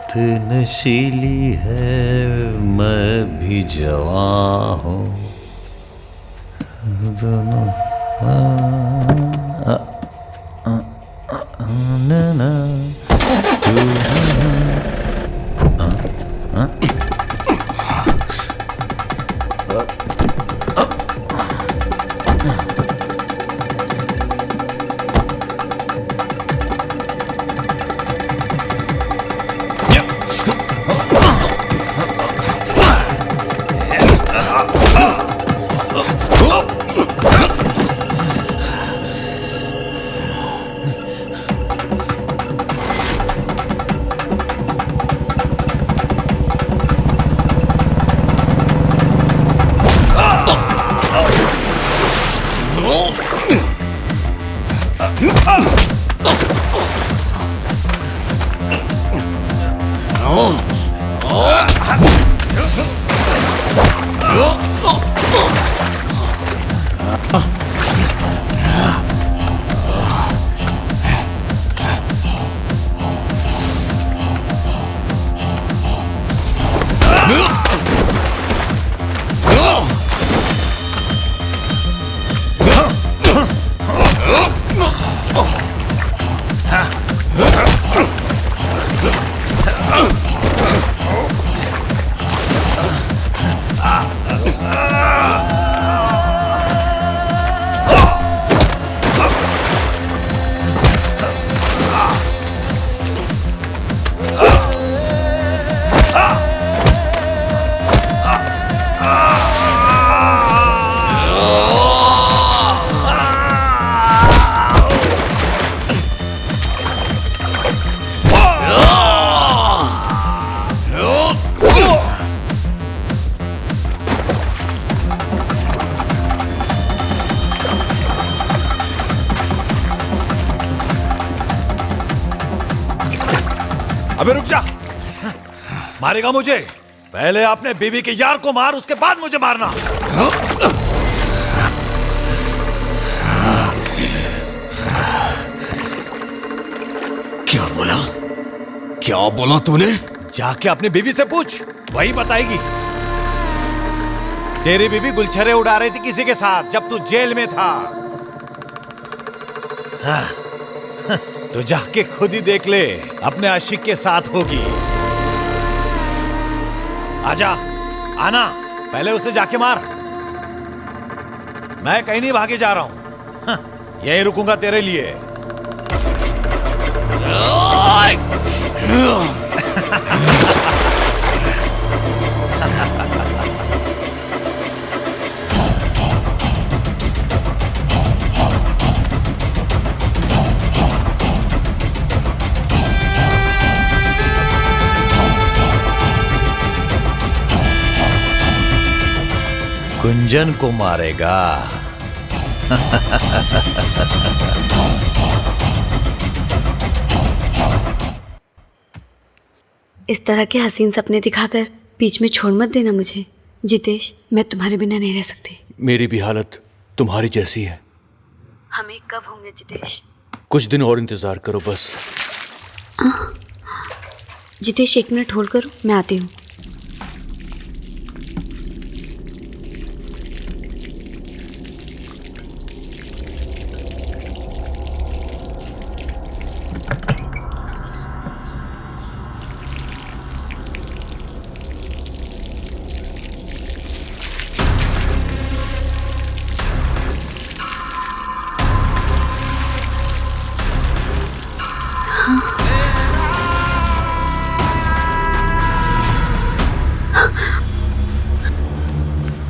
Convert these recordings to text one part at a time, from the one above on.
रात नशीली है, मैं भी जवां हूँ। दोनों ना ना अबे रुक जा, मारेगा मुझे? पहले अपने बीवी के यार को मार, उसके बाद मुझे मारना। क्या बोला? क्या बोला तूने? जाके अपनी बीवी से पूछ, वही बताएगी। तेरी बीवी गुलछरे उड़ा रही थी किसी के साथ जब तू जेल में था। हाँ, तो जाके खुद ही देख ले, अपने आशिक के साथ होगी। आजा, आना, पहले उसे जाके मार। मैं कहीं नहीं भागे जा रहा हूं। हाँ, यहीं रुकूंगा तेरे लिए। गुंजन को मारेगा। इस तरह के हसीन सपने दिखाकर बीच में छोड़ मत देना मुझे जितेश। मैं तुम्हारे बिना नहीं रह सकती। मेरी भी हालत तुम्हारी जैसी है। हम एक कब होंगे जितेश? कुछ दिन और इंतजार करो बस। जितेश 1 मिनट होल्ड करो, मैं आती हूँ।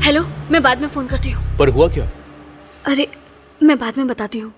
हेलो, मैं बाद में फोन करती हूँ। पर हुआ क्या? अरे मैं बाद में बताती हूँ।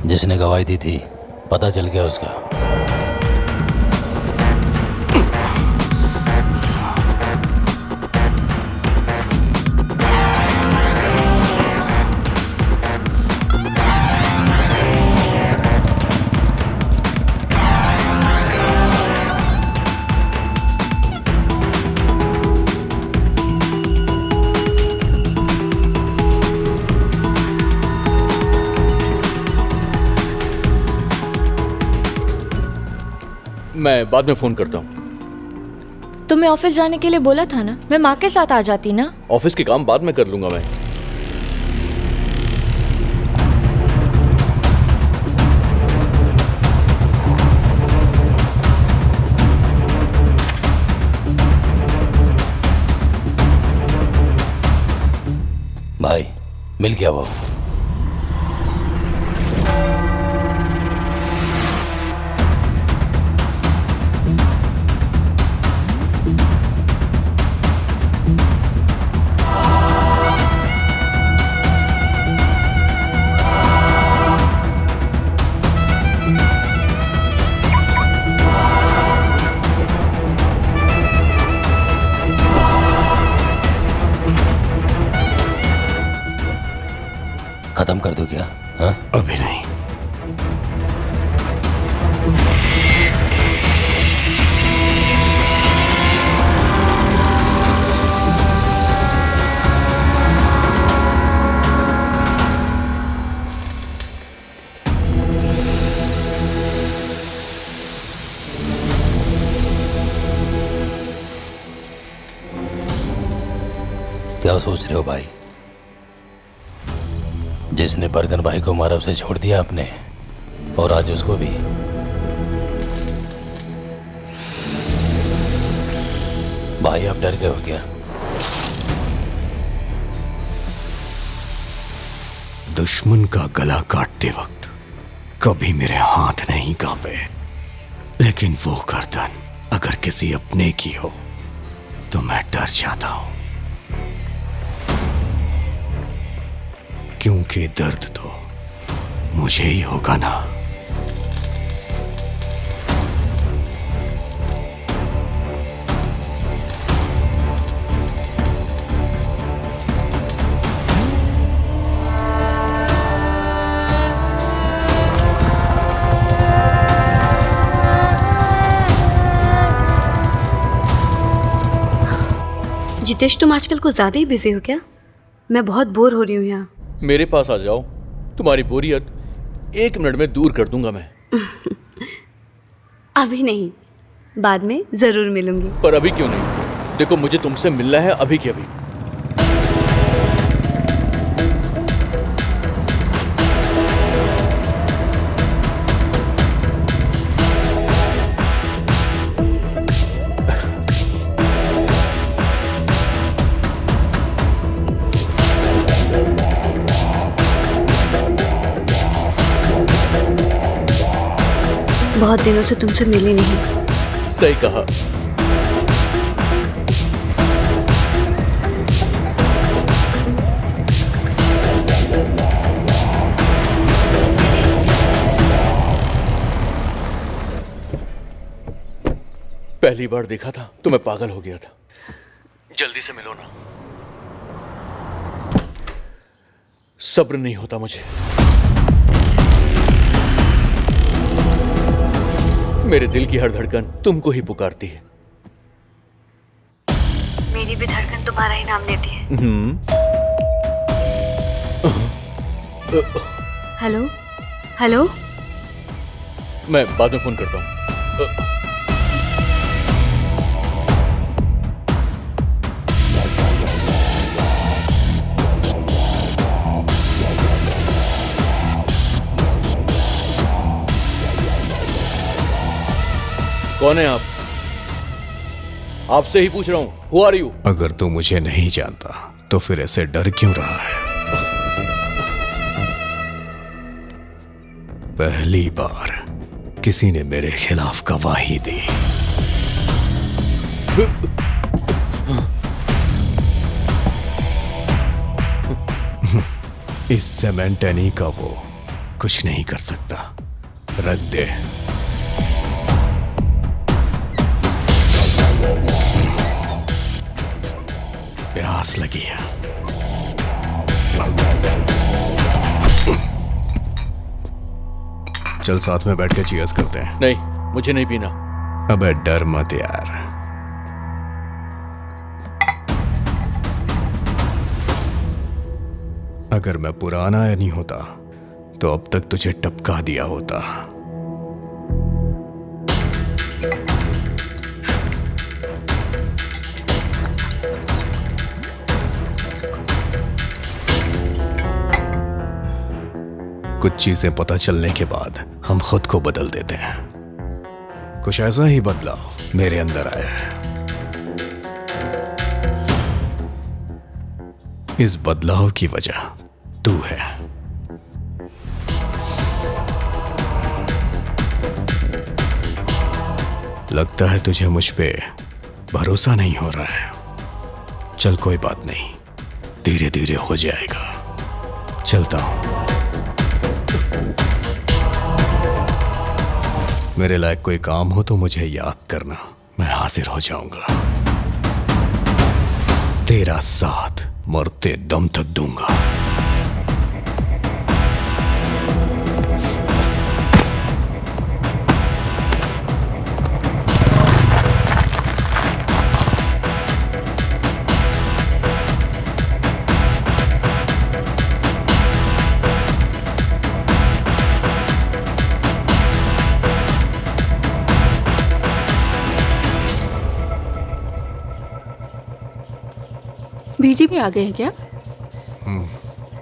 जिसने गवाही दी थी पता चल गया उसका। मैं बाद में फोन करता हूँ। तुम्हें ऑफिस जाने के लिए बोला था ना, मैं माँ के साथ आ जाती ना। ऑफिस के काम बाद में कर लूंगा मैं। भाई मिल गया वो। खत्म कर दो क्या? हाँ? अभी नहीं। क्या सोच रहे हो भाई? जिसने बरगन भाई को मारा उसे छोड़ दिया आपने, और आज उसको भी। भाई आप डर गए हो क्या? दुश्मन का गला काटते वक्त कभी मेरे हाथ नहीं कांपे, लेकिन वो गर्दन अगर किसी अपने की हो तो मैं डर जाता हूं, क्योंकि दर्द तो मुझे ही होगा ना। जितेश, तुम आजकल कुछ ज्यादा ही बिजी हो क्या? मैं बहुत बोर हो रही हूँ यहाँ। मेरे पास आ जाओ, तुम्हारी बोरियत 1 मिनट में दूर कर दूंगा मैं। अभी नहीं, बाद में जरूर मिलूंगी। पर अभी क्यों नहीं? देखो मुझे तुमसे मिलना है अभी के अभी। बहुत दिनों से तुमसे मिली नहीं। सही कहा। पहली बार देखा था तो मैं पागल हो गया था। जल्दी से मिलो ना। सब्र नहीं होता मुझे। मेरे दिल की हर धड़कन तुमको ही पुकारती है। मेरी भी धड़कन तुम्हारा ही नाम लेती है। Hello, hello. मैं बाद में फोन करता हूँ। कौन है आप? आपसे ही पूछ रहा हूं। Who are you? अगर तू मुझे नहीं जानता तो फिर ऐसे डर क्यों रहा है? पहली बार किसी ने मेरे खिलाफ गवाही दी। इस सेमेंटेनी का वो कुछ नहीं कर सकता। रख दे। प्यास लगी है। चल साथ में बैठ के चीयर्स करते हैं। नहीं, मुझे नहीं पीना। अबे डर मत यार। अगर मैं पुराना नहीं होता तो अब तक तुझे टपका दिया होता। कुछ चीजें पता चलने के बाद हम खुद को बदल देते हैं। कुछ ऐसा ही बदलाव मेरे अंदर आया है। इस बदलाव की वजह तू है। लगता है तुझे मुझ पे भरोसा नहीं हो रहा है। चल कोई बात नहीं, धीरे धीरे हो जाएगा। चलता हूं। मेरे लायक कोई काम हो तो मुझे याद करना, मैं हाजिर हो जाऊंगा। तेरा साथ मरते दम तक दूंगा। बीजी भी आ गए हैं क्या?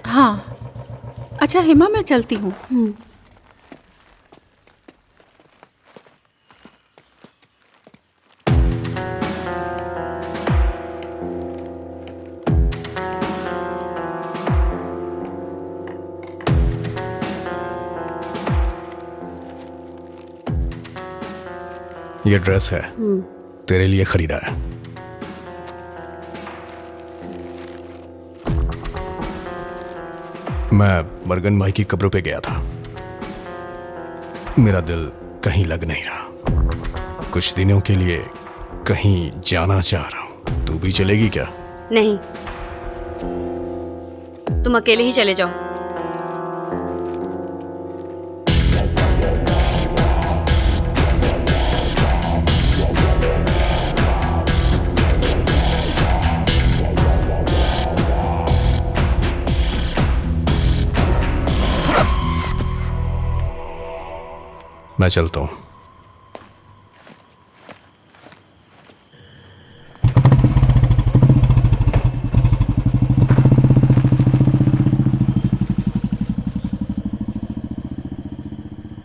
हाँ। अच्छा हेमा, मैं चलती हूँ। ये ड्रेस है, तेरे लिए खरीदा है। मैं मरगन भाई की कब्रों पे गया था। मेरा दिल कहीं लग नहीं रहा। कुछ दिनों के लिए कहीं जाना चाह रहा हूं। तू भी चलेगी क्या? नहीं, तुम अकेले ही चले जाओ। मैं चलता हूं।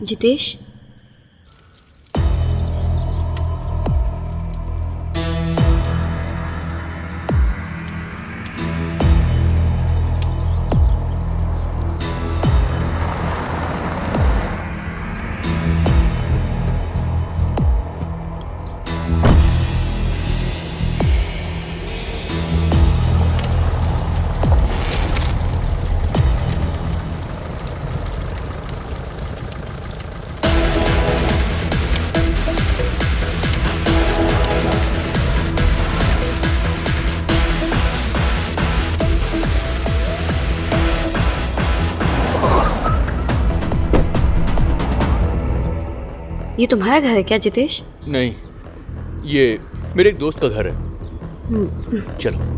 जितेश, ये तुम्हारा घर है क्या जितेश? नहीं, ये मेरे एक दोस्त का घर है। चलो।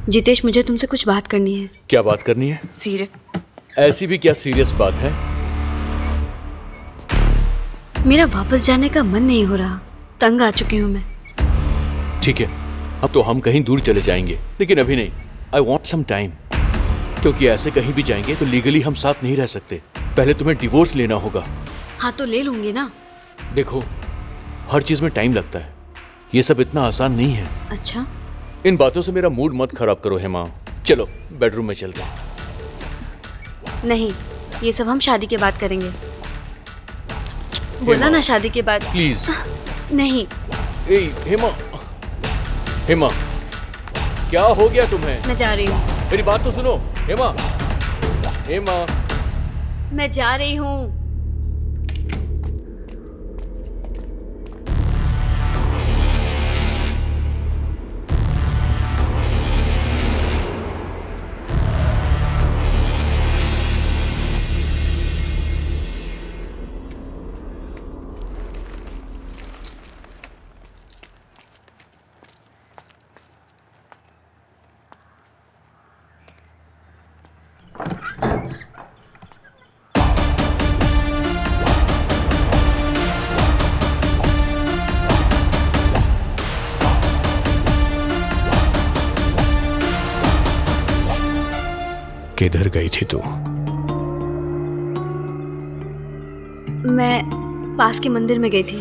जितेश, मुझे तुमसे कुछ बात करनी है। क्या बात करनी है? सीरियस? ऐसी भी क्या सीरियस बात है? मेरा वापस जाने का मन नहीं हो रहा, तंग आ चुकी हूँ मैं। ठीक है, अब तो हम कहीं दूर चले जाएंगे, लेकिन अभी नहीं। आई वॉन्ट सम टाइम, क्योंकि ऐसे कहीं भी जाएंगे तो लीगली हम साथ नहीं रह सकते। पहले तुम्हें डिवोर्स लेना होगा। हाँ तो ले लूंगी ना। देखो, हर चीज में टाइम लगता है, ये सब इतना आसान नहीं है। अच्छा, इन बातों से मेरा मूड मत खराब करो हेमा। चलो बेडरूम में चलते हैं। नहीं, ये सब हम शादी के बाद करेंगे। बोला ना शादी के बाद। प्लीज। नहीं। ए हेमा, हेमा क्या हो गया तुम्हें? मैं जा रही हूँ। मेरी बात तो सुनो हेमा। हेमा, मैं जा रही हूँ। किधर गई थी तू? मैं पास के मंदिर में गई थी।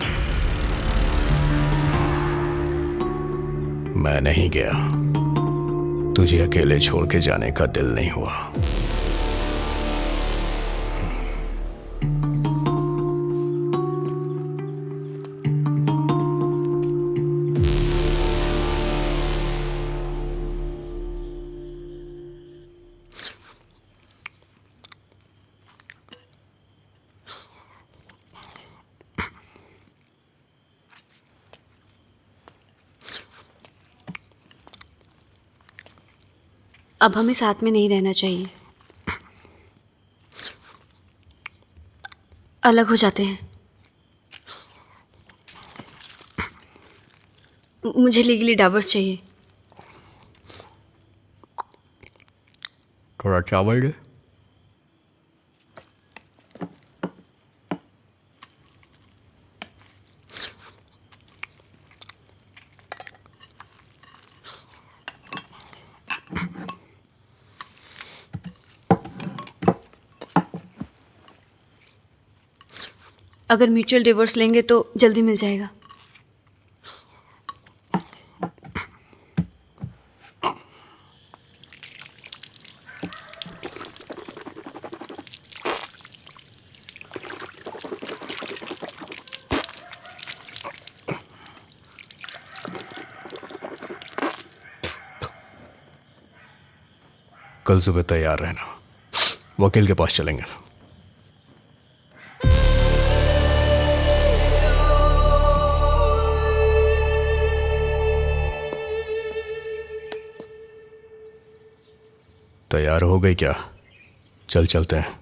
मैं नहीं गया। तुझे अकेले छोड़ के जाने का दिल नहीं हुआ। अब हमें साथ में नहीं रहना चाहिए, अलग हो जाते हैं। मुझे लीगली डिवोर्स चाहिए। थोड़ा चावल दे। अगर म्यूचुअल डिवोर्स लेंगे तो जल्दी मिल जाएगा। कल सुबह तैयार रहना, वकील के पास चलेंगे। तैयार हो गई क्या? चल चलते हैं।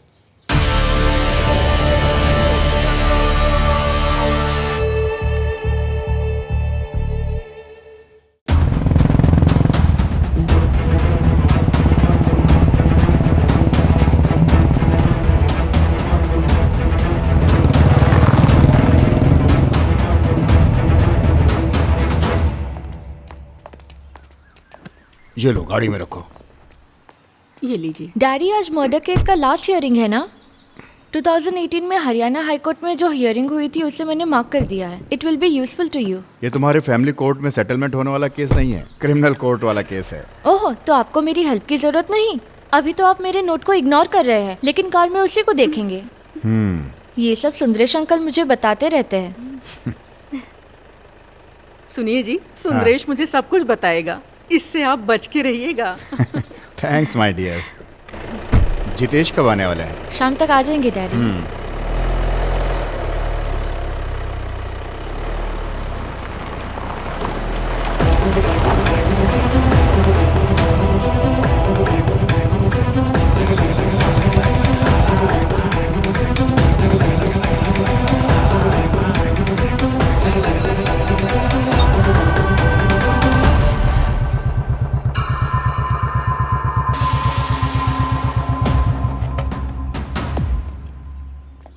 ये लो, गाड़ी में रखो। ये लीजिए। डैडी, आज मर्डर केस का लास्ट हियरिंग है ना? 2018 में हरियाणा हाई कोर्ट में जो हियरिंग हुई थी उसे मैंने मार्क कर दिया है। It will be useful to you. ये तुम्हारे फैमिली कोर्ट में सेटलमेंट होने वाला केस नहीं है, क्रिमिनल कोर्ट वाला केस है। ओहो, तो आपको मेरी हेल्प की जरूरत नहीं? अभी तो आप मेरे नोट को इग्नोर कर रहे हैं, लेकिन कार में उसी को देखेंगे। ये सब सुंदरेश अंकल मुझे बताते रहते हैं। सुनिए जी, सुंदरेश मुझे सब कुछ बताएगा, इससे आप बच के रहिएगा। Thanks my dear. जितेश कब आने वाला है? शाम तक आ जाएंगे डैडी।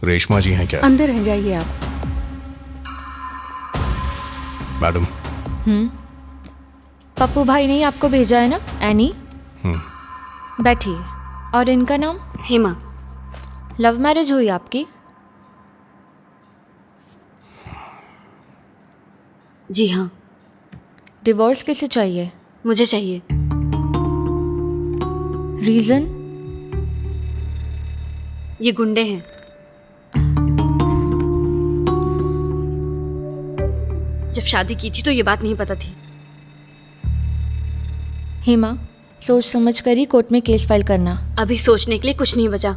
रेशमा जी हैं क्या? अंदर रह जाइए आप। मैडम, पप्पू भाई ने ही आपको भेजा है ना, एनी? बैठिए। और इनका नाम? हेमा। लव मैरिज हुई आपकी? जी हाँ। डिवोर्स किसे चाहिए? मुझे चाहिए। रीज़न? ये गुंडे हैं। जब शादी की थी तो ये बात नहीं पता थी। हेमा, सोच समझ कर ही कोर्ट में केस फाइल करना। अभी सोचने के लिए कुछ नहीं बचा।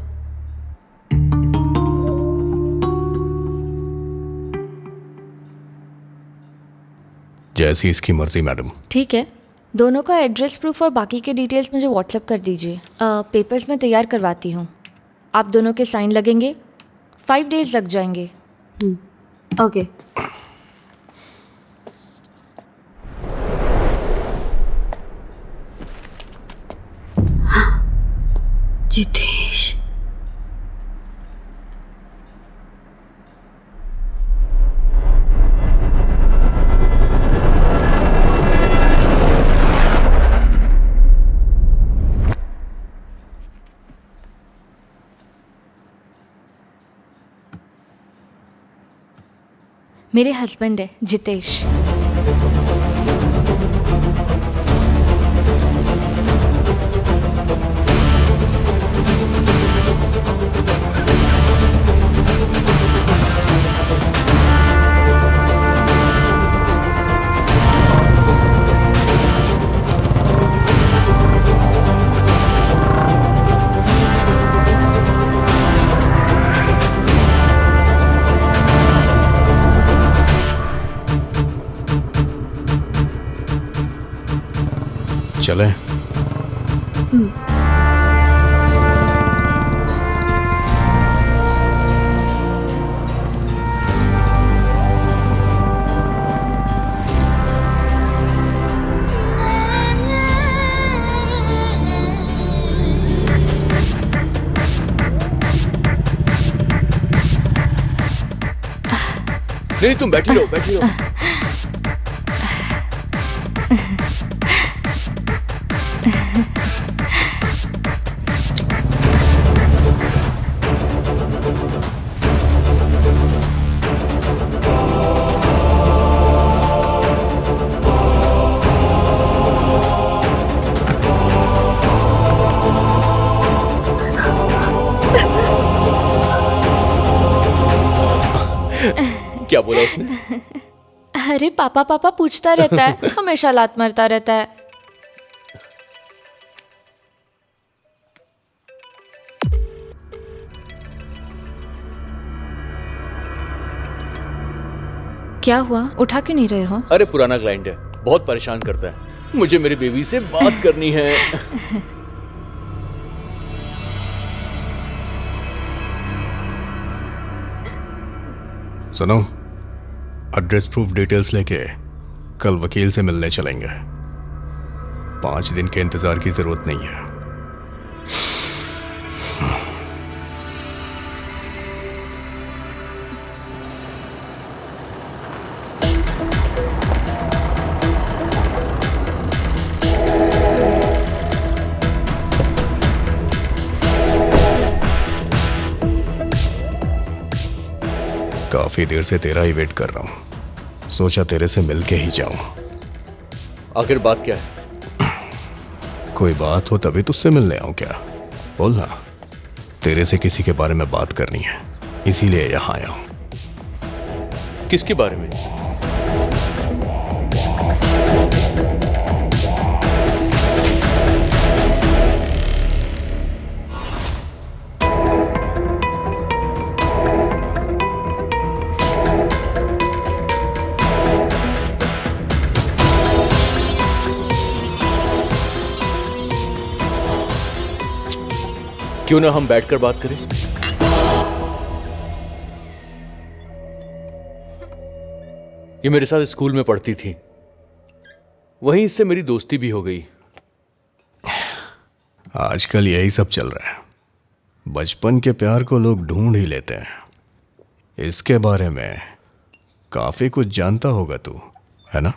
जैसी इसकी मर्जी मैडम। ठीक है, दोनों का एड्रेस प्रूफ और बाकी के डिटेल्स मुझे व्हाट्सएप कर दीजिए। पेपर्स मैं तैयार करवाती हूँ। आप दोनों के साइन लगेंगे। 5 डेज लग जाएंगे। ओके। जितेश। मेरे हस्बैंड है जितेश। चलें? नहीं, तुम बैठी रहो, बैठी रहो। क्या बोला उसने? अरे पापा पापा पूछता रहता है, हमेशा लात मारता रहता है। क्या हुआ, उठा क्यों नहीं रहे हो? अरे पुराना क्लाइंट है, बहुत परेशान करता है। मुझे मेरी बेबी से बात करनी है। सुनो, एड्रेस प्रूफ डिटेल्स लेके कल वकील से मिलने चलेंगे। 5 दिन के इंतजार की जरूरत नहीं है। काफी देर से तेरा ही वेट कर रहा हूं। सोचा तेरे से मिलके ही जाऊं। आखिर बात क्या है? कोई बात हो तभी तुझसे मिलने आऊं क्या? बोलना। तेरे से किसी के बारे में बात करनी है, इसीलिए यहां आया हूं। किसके बारे में? क्यों ना हम बैठकर बात करें? ये मेरे साथ स्कूल में पढ़ती थी, वहीं इससे मेरी दोस्ती भी हो गई। आजकल यही सब चल रहा है। बचपन के प्यार को लोग ढूंढ ही लेते हैं, इसके बारे में काफी कुछ जानता होगा तू, है ना?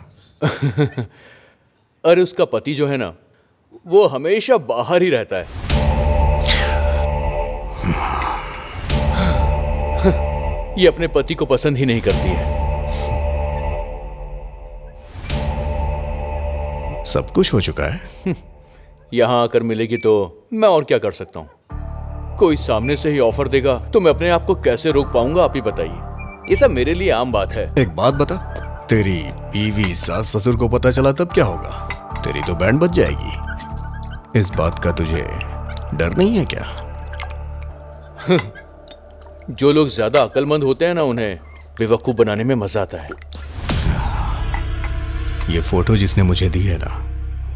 अरे उसका पति जो है ना, वो हमेशा बाहर ही रहता है। ये अपने पति को पसंद ही नहीं करती है। सब कुछ हो चुका है। यहां आकर मिलेगी तो मैं और क्या कर सकता हूं? कोई सामने से ही ऑफर देगा तो मैं अपने आप को कैसे रोक पाऊंगा, आप ही बताइए। ये सब मेरे लिए आम बात है। एक बात बता, तेरी बीवी सास ससुर को पता चला तब क्या होगा? तेरी तो बैंड बज जाएगी। इस बात का तुझे डर नहीं है क्या? जो लोग ज्यादा अक्लमंद होते हैं ना, उन्हें बेवकूफ बनाने में मजा आता है। ये फोटो जिसने मुझे दी है ना,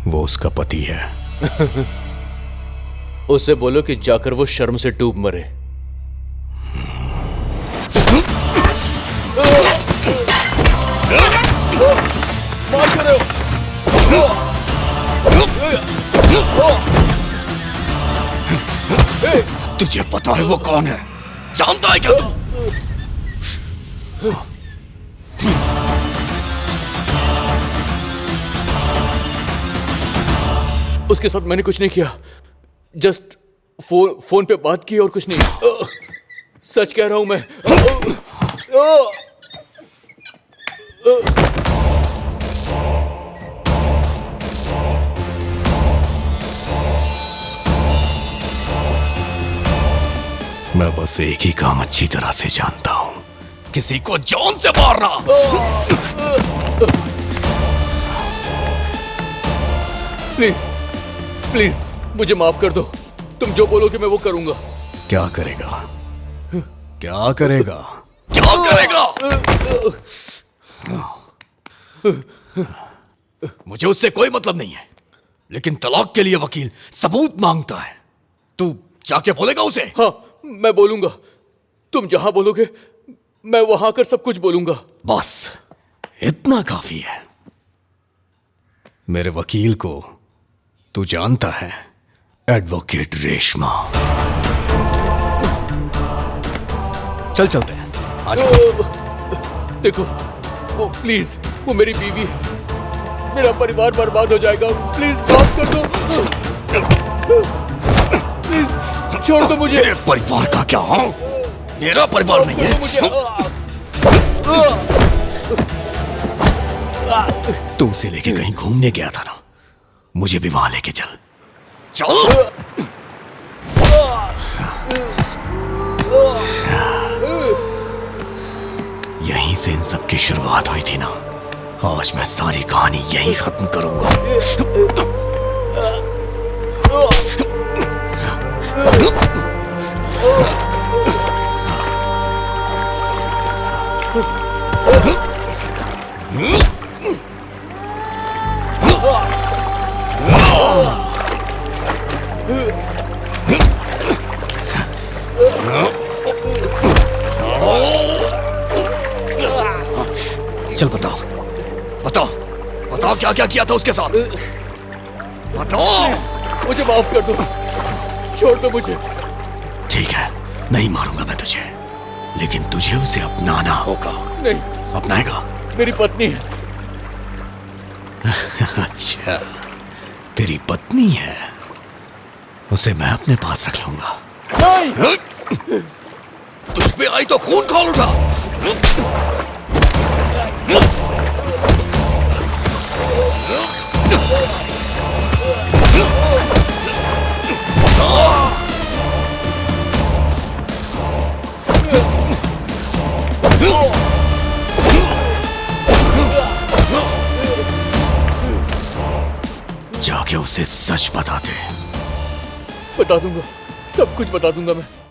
वो उसका पति है। उससे बोलो कि जाकर वो शर्म से डूब मरे। तुझे पता है वो कौन है? जानता है क्या तू? उसके साथ मैंने कुछ नहीं किया, जस्ट फोन पे बात की और कुछ नहीं। सच कह रहा हूं मैं। मैं बस एक ही काम अच्छी तरह से जानता हूं, किसी को जान से मारना। प्लीज प्लीज मुझे माफ कर दो। तुम जो बोलोगे मैं वो करूंगा। क्या करेगा? क्या करेगा? क्या करेगा? मुझे उससे कोई मतलब नहीं है, लेकिन तलाक के लिए वकील सबूत मांगता है। तू जाके बोलेगा उसे? हाँ, मैं बोलूंगा। तुम जहां बोलोगे मैं वहां कर सब कुछ बोलूंगा। बस इतना काफी है। मेरे वकील को तू जानता है, एडवोकेट रेशमा। चल चलते हैं, आज। देखो, वो प्लीज, वो मेरी बीवी है। मेरा परिवार बर्बाद हो जाएगा। प्लीज माफ कर दो। प्लीज छोड़ दो मुझे। मेरे परिवार का क्या? हाँ, मेरा परिवार नहीं है। तू उसे लेके कहीं घूमने गया था ना, मुझे भी वहां लेके चल। चल। यहीं से इन सब की शुरुआत हुई थी ना। आज मैं सारी कहानी यहीं खत्म करूंगा। चल बताओ, बताओ, बताओ क्या क्या किया था उसके साथ? बताओ। मुझे माफ कर दो, छोड़ दो मुझे। ठीक है, नहीं मारूंगा मैं तुझे, लेकिन तुझे उसे अपनाना होगा। नहीं। अपनाएगा? मेरी पत्नी है। अच्छा, तेरी पत्नी है, उसे मैं अपने पास रख लूंगा। नहीं। तुझ पे आई तो खून खौल उठा। जाके उसे सच बता दे। बता दूंगा, सब कुछ बता दूंगा मैं।